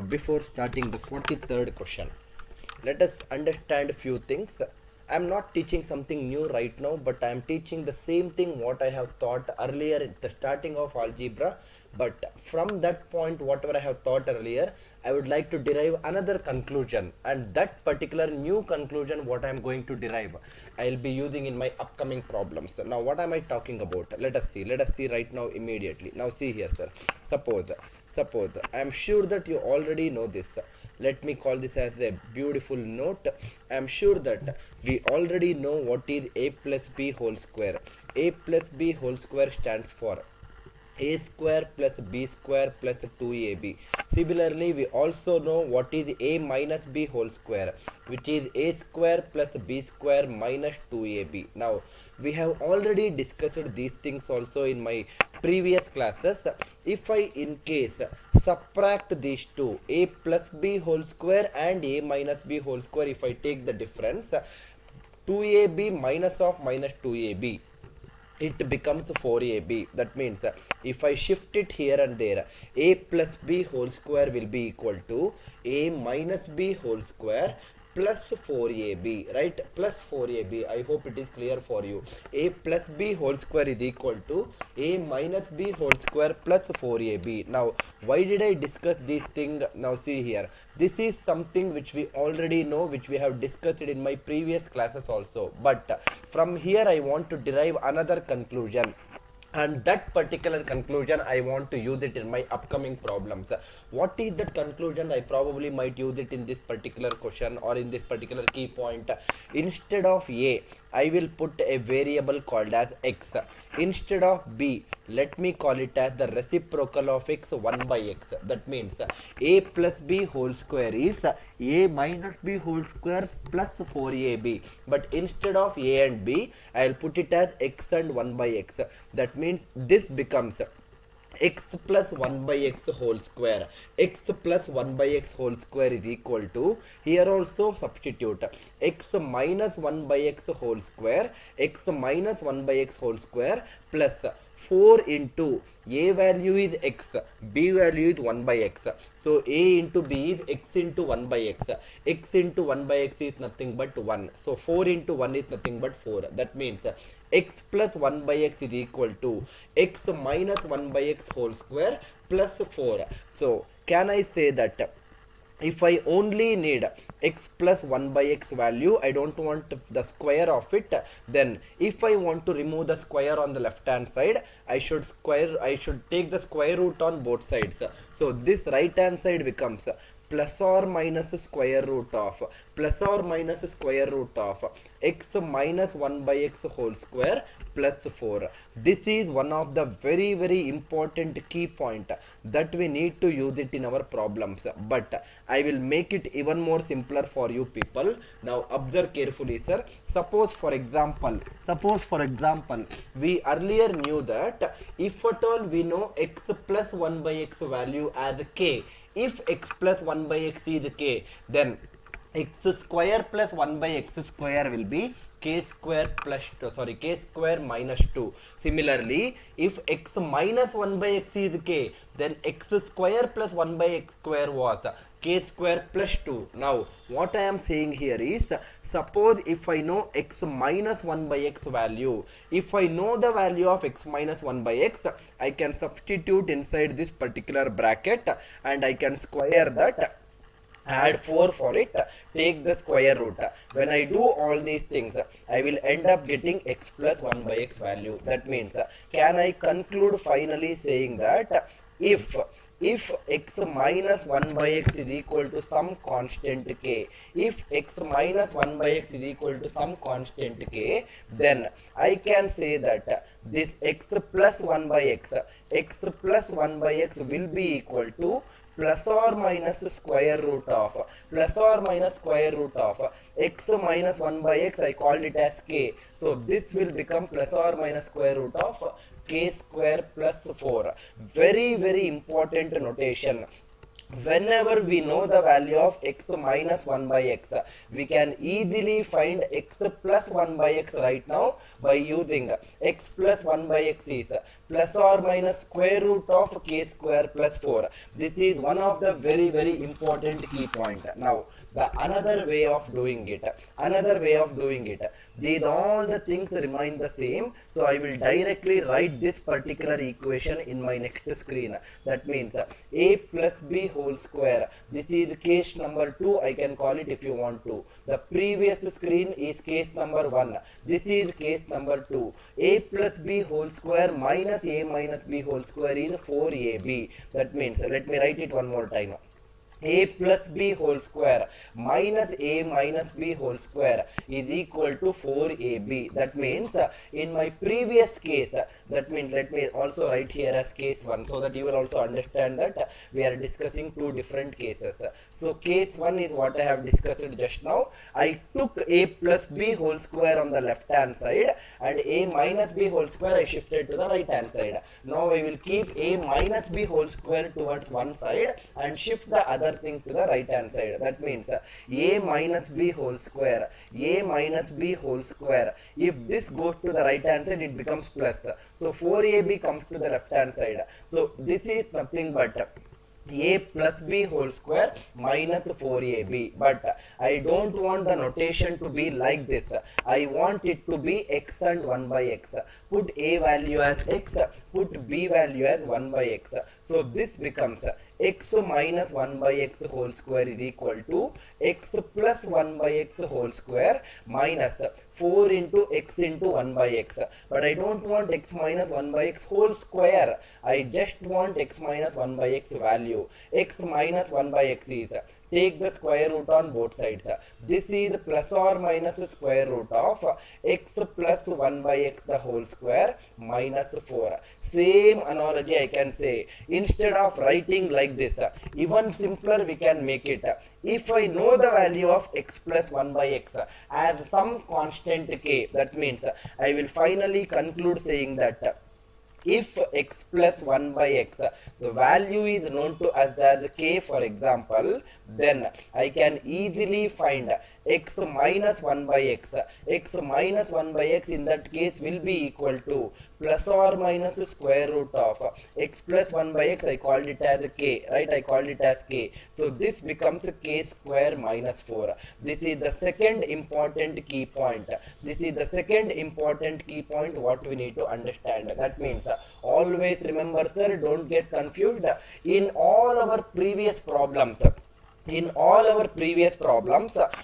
before starting the 43rd question, let us understand a few things. I am not teaching something new right now, but I am teaching the same thing what I have taught earlier at the starting of algebra. But from that point, whatever I have taught earlier, I would like to derive another conclusion, and that particular new conclusion what I am going to derive, I will be using in my upcoming problems. Now, what am I talking about? Let us see. Let us see right now immediately. Now, see here, sir. Suppose I am sure that you already know this. Let me call this as a beautiful note. I am sure that we already know what is a plus b whole square. A plus b whole square stands for a square plus b square plus 2ab. Similarly, we also know what is a minus b whole square, which is a square plus b square minus 2ab. Now, we have already discussed these things also in my previous classes. If I in case subtract these two, a plus b whole square and a minus b whole square, if I take the difference, 2ab minus of minus 2ab, it becomes 4ab. That means if I shift it here and there, a plus b whole square will be equal to a minus b whole square plus 4ab, right? Plus 4ab. I hope it is clear for you. A plus b whole square is equal to a minus b whole square plus 4ab. Now, why did I discuss this thing? Now, see here. This is something which we already know, which we have discussed it in my previous classes also. But from here, I want to derive another conclusion. And that particular conclusion, I want to use it in my upcoming problems. What is that conclusion? I probably might use it in this particular question or in this particular key point. Instead of a, I will put a variable called as x. Instead of b, let me call it as the reciprocal of x, 1 by x. That means a plus b whole square is a minus b whole square plus 4ab. But instead of a and b, I will put it as x and 1 by x. That means this becomes x plus 1 by x whole square. X plus 1 by x whole square is equal to, here also substitute, x minus 1 by x whole square, x minus 1 by x whole square plus 4 into a value is x, b value is 1 by x. So a into b is x into 1 by x. X into 1 by x is nothing but 1. So 4 into 1 is nothing but 4. That means x plus 1 by x is equal to x minus 1 by x whole square plus 4. So can I say that if I only need x plus 1 by x value, I don't want the square of it, then if I want to remove the square on the left hand side, I should take the square root on both sides. So this right hand side becomes plus or minus square root of x minus 1 by x whole square plus 4. This is one of the very important key point that we need to use it in our problems. But I will make it even more simpler for you people. Now observe carefully, sir. Suppose for example, we earlier knew that if at all we know x plus 1 by x value as k, if x plus 1 by x is k, then x square plus 1 by x square will be k square minus 2. Similarly, if x minus 1 by x is k, then x square plus 1 by x square was k square plus 2. Now, what I am saying here is, suppose if I know x minus 1 by x value, if I know the value of x minus 1 by x, I can substitute inside this particular bracket and I can square that, add 4 for it, take the square root. When I do all these things, I will end up getting x plus 1 by x value. That means, can I conclude finally saying that if x minus 1 by x is equal to some constant k, if x minus 1 by x is equal to some constant k, then I can say that this x plus 1 by x will be equal to plus or minus square root of x minus 1 by x, I called it as k. So this will become plus or minus square root of k square plus 4. Very important notation. whenever we know the value of x minus 1 by x, we can easily find x plus 1 by x right now by using x plus 1 by x is plus or minus square root of k square plus 4. This is one of the very important key point. Now the another way of doing it, these all the things remain the same, so I will directly write this particular equation in my next screen. That means a plus b whole square, this is case number 2, I can call it if you want to. The previous screen is case number 1, this is case number 2. A plus b whole square minus a minus b whole square is 4ab. That means, let me write it one more time. A plus b whole square minus a minus b whole square is equal to 4ab. That means in my previous case, that means, let me also write here as case 1 so that you will also understand that we are discussing two different cases. So case 1 is what I have discussed just now. I took a plus b whole square on the left hand side and a minus b whole square I shifted to the right hand side. Now I will keep a minus b whole square towards one side and shift the other thing to the right hand side. That means a minus b whole square, if this goes to the right hand side it becomes plus, so 4ab comes to the left hand side. So this is nothing but a plus b whole square minus 4ab, but I don't want the notation to be like this. I want it to be x and 1 by x. Put a value as x, put b value as 1 by x. So this becomes x minus 1 by x whole square is equal to x plus 1 by x whole square minus 4 into x into 1 by x. But I don't want x minus 1 by x whole square. I just want x minus 1 by x value. X minus 1 by x is, take the square root on both sides. This is plus or minus square root of x plus 1 by x the whole square minus 4. Same analogy I can say. Instead of writing like this, even simpler we can make it. If I know the value of x plus 1 by x as some constant k, that means I will finally conclude saying that if x plus 1 by x, the value is known to us as k for example, then I can easily find x minus 1 by x. X minus 1 by x in that case will be equal to plus or minus square root of x plus 1 by x. I called it as k, right? I called it as k. So this becomes k square minus 4. This is the second important key point. What we need to understand. That means always remember, sir, don't get confused. In all our previous problems,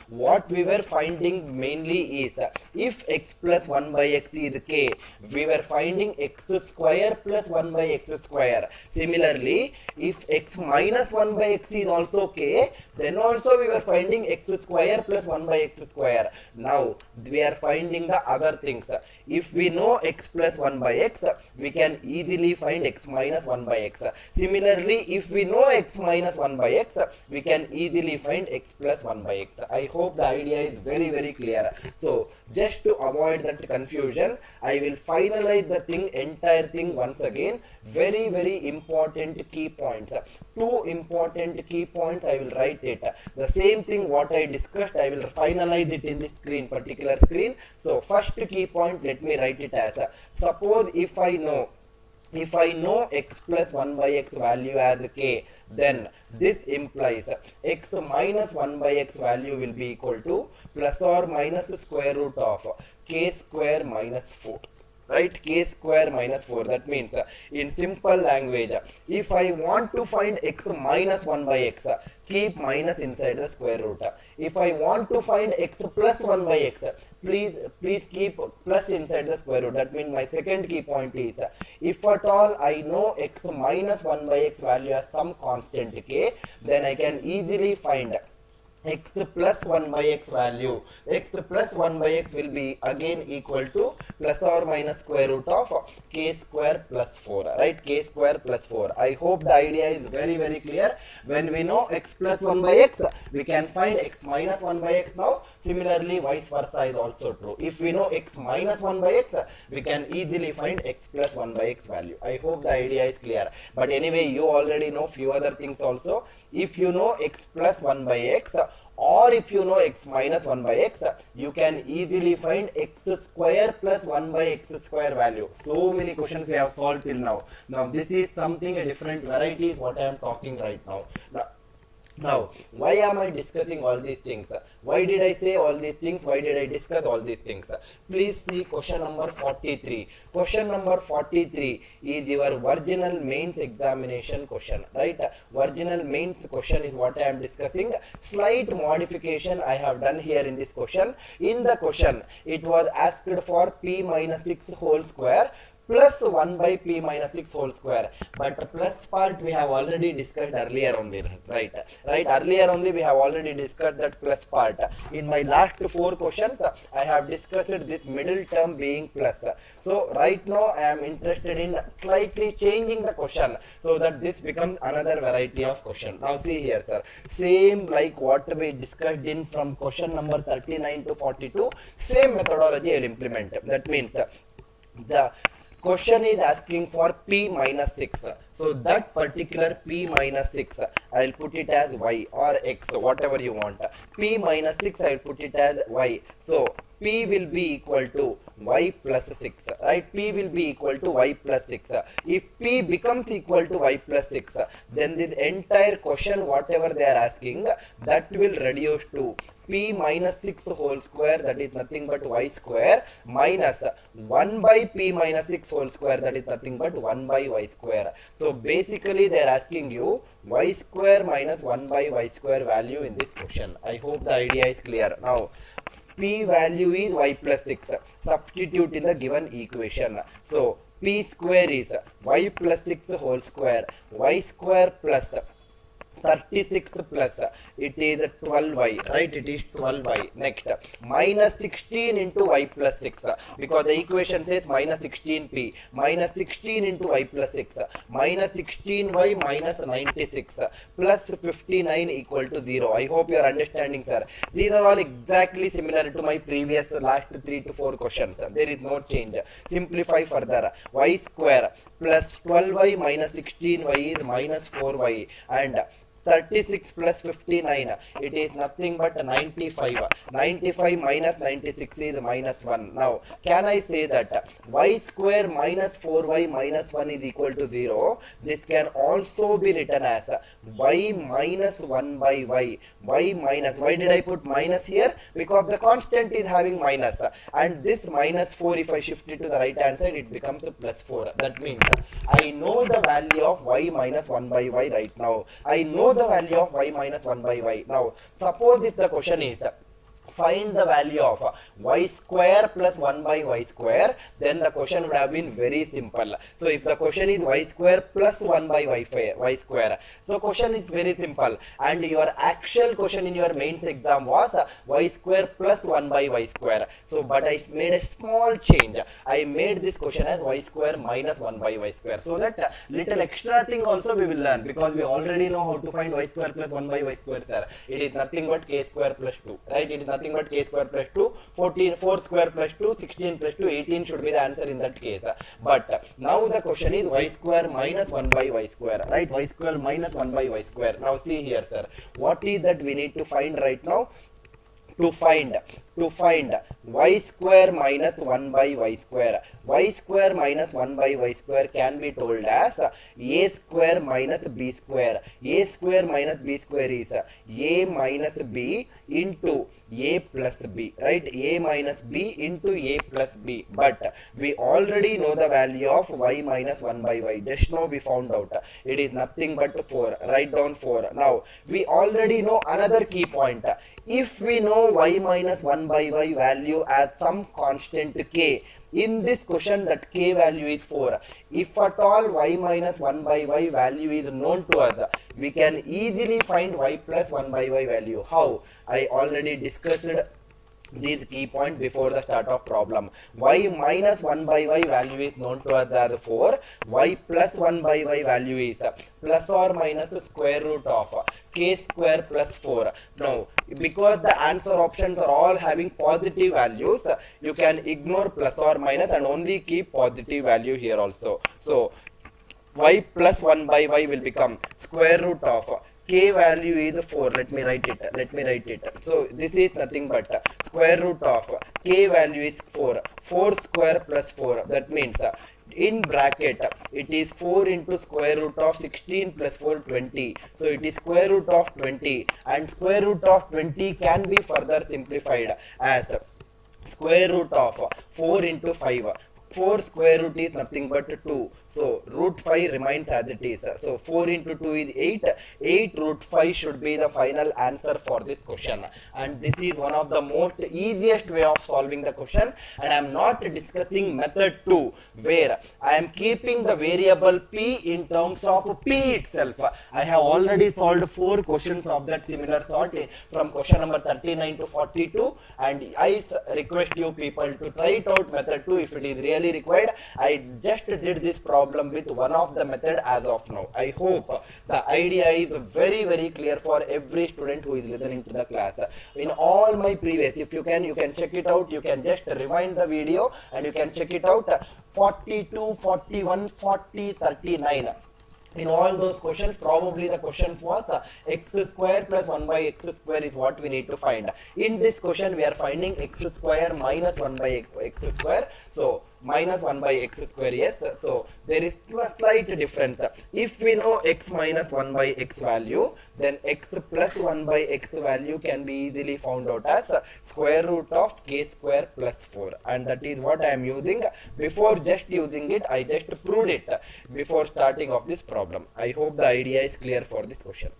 what we were finding mainly is if x plus 1 by x is k, we were finding x square plus 1 by x square. Similarly, if x minus 1 by x is also k, then also we were finding x square plus 1 by x square. Now we are finding the other things. If we know x plus 1 by x, we can easily find x minus 1 by x. Similarly, if we know x minus 1 by x, we can easily find x plus 1 by x. I hope the idea is very clear. So just to avoid that confusion, I will finalize the entire thing once again. Very important key points. Two important key points, I will write it. The same thing what I discussed, I will finalize it in this particular screen. So first key point, let me write it as suppose if I know x plus 1 by x value as k, then this implies x minus 1 by x value will be equal to plus or minus square root of k square minus 4. Right, k square minus 4. That means in simple language, if I want to find x minus 1 by x, keep minus inside the square root. If I want to find x plus 1 by x, please keep plus inside the square root. That means my second key point is, if at all I know x minus 1 by x value as some constant k, then I can easily find x plus 1 by x value. X plus 1 by x will be again equal to plus or minus square root of k square plus 4, right? K square plus 4. I hope the idea is very clear. When we know x plus 1 by x, we can find x minus 1 by x now. Similarly, vice versa is also true. If we know x minus 1 by x, we can easily find x plus 1 by x value. I hope the idea is clear. But anyway, you already know few other things also. If you know x plus 1 by x, or if you know x minus 1 by x, you can easily find x square plus 1 by x square value. So many questions we have solved till now. Now this is something a different variety is what I am talking right now. Now, why am I discussing all these things? Why did I say all these things? Why did I discuss all these things? Please see question number 43. Question number 43 is your virginal mains examination question, right? Virginal mains question is what I am discussing. Slight modification I have done here in this question. In the question, it was asked for p minus 6 whole square plus 1 by p minus 6 whole square, but plus part we have already discussed earlier only, right? Earlier only we have already discussed that plus part. In my last 4 questions, I have discussed this middle term being plus. So right now I am interested in slightly changing the question so that this becomes another variety of question. Now see here, sir, same like what we discussed in from question number 39 to 42, same methodology I will implement. That means the question is asking for p minus 6. So that particular p minus 6, I will put it as y or x, whatever you want. P minus 6, I will put it as y. So p will be equal to y plus 6, right? P will be equal to y plus 6. If p becomes equal to y plus 6, then this entire question, whatever they are asking, that will reduce to p minus 6 whole square, that is nothing but y square, minus 1 by p minus 6 whole square, that is nothing but 1 by y square. So basically they are asking you y square minus 1 by y square value in this question. I hope the idea is clear. Now p value is y plus 6. Substitute in the given equation. So p square is y plus 6 whole square, y square plus 36 plus it is 12y, right? It is 12y. Next, minus 16 into y plus 6, because the equation says minus 16p, minus 16 into y plus 6, minus 16y minus 96 plus 59 equal to 0. I hope you are understanding, sir. These are all exactly similar to my previous last 3 to 4 questions. There is no change. Simplify further. Y square plus 12y minus 16y is minus 4y, and 36 plus 59, it is nothing but 95. 95 minus 96 is minus 1. Now, can I say that y square minus 4y minus 1 is equal to 0? This can also be written as y minus 1 by y. Y minus, why did I put minus here? Because the constant is having minus, and this minus 4, if I shift it to the right hand side, it becomes a plus 4. That means I know the value of y minus 1 by y right now. I know the value of y minus 1 by y. Now, suppose if the question is find the value of y square plus 1 by y square, then the question would have been very simple. So if the question is y square plus 1 by y square, so question is very simple, and your actual question in your mains exam was y square plus 1 by y square. So but I made a small change. I made this question as y square minus 1 by y square, so that little extra thing also we will learn, because we already know how to find y square plus 1 by y square, sir. It is nothing but k square plus 2, right? It is nothing but k square plus 2, 4 square plus 2, 16 plus 2, 18 should be the answer in that case. But now the question is y square minus 1 by y square, right? Y square minus 1 by y square. Now see here, sir, what is that we need to find right now? To find y square minus 1 by y square. Y square minus 1 by y square can be told as a square minus b square. A square minus b square is a minus b into a plus b, right? A minus b into a plus b. But we already know the value of y minus 1 by y. Just now we found out it is nothing but 4. Write down 4. Now we already know another key point. If we know know y minus 1 by y value as some constant k. In this question, that k value is 4. If at all y minus 1 by y value is known to us, we can easily find y plus 1 by y value. How? I already discussed these key point before the start of problem. Y minus 1 by y value is known to us as 4. Y plus 1 by y value is plus or minus square root of k square plus 4. Now, because the answer options are all having positive values, you can ignore plus or minus and only keep positive value here also. So, y plus 1 by y will become square root of k value is 4. Let me write it. So this is nothing but square root of k value is 4. 4 square plus 4. That means in bracket it is 4 into square root of 16 plus 4 20. So it is square root of 20, and square root of 20 can be further simplified as square root of 4 into 5. 4 square root is nothing but 2. So root 5 remains as it is. So 4 into 2 is 8. 8 root 5 should be the final answer for this question. And this is one of the most easiest way of solving the question. And I am not discussing method 2, where I am keeping the variable p in terms of p itself. I have already solved 4 questions of that similar sort from question number 39 to 42. And I request you people to try it out method 2 if it is really required. I just did this problem with one of the method as of now. I hope the idea is very clear for every student who is listening to the class. In all my previous, if you can check it out. You can just rewind the video and you can check it out. 42, 41, 40, 39. In all those questions, probably the questions was x square plus 1 by x square is what we need to find. In this question, we are finding x square minus 1 by x square. So minus 1 by x square, yes. So there is a slight difference. If we know x minus 1 by x value, then x plus 1 by x value can be easily found out as square root of k square plus 4. And that is what I am using. Before just using it, I just proved it before starting of this problem. I hope the idea is clear for this question.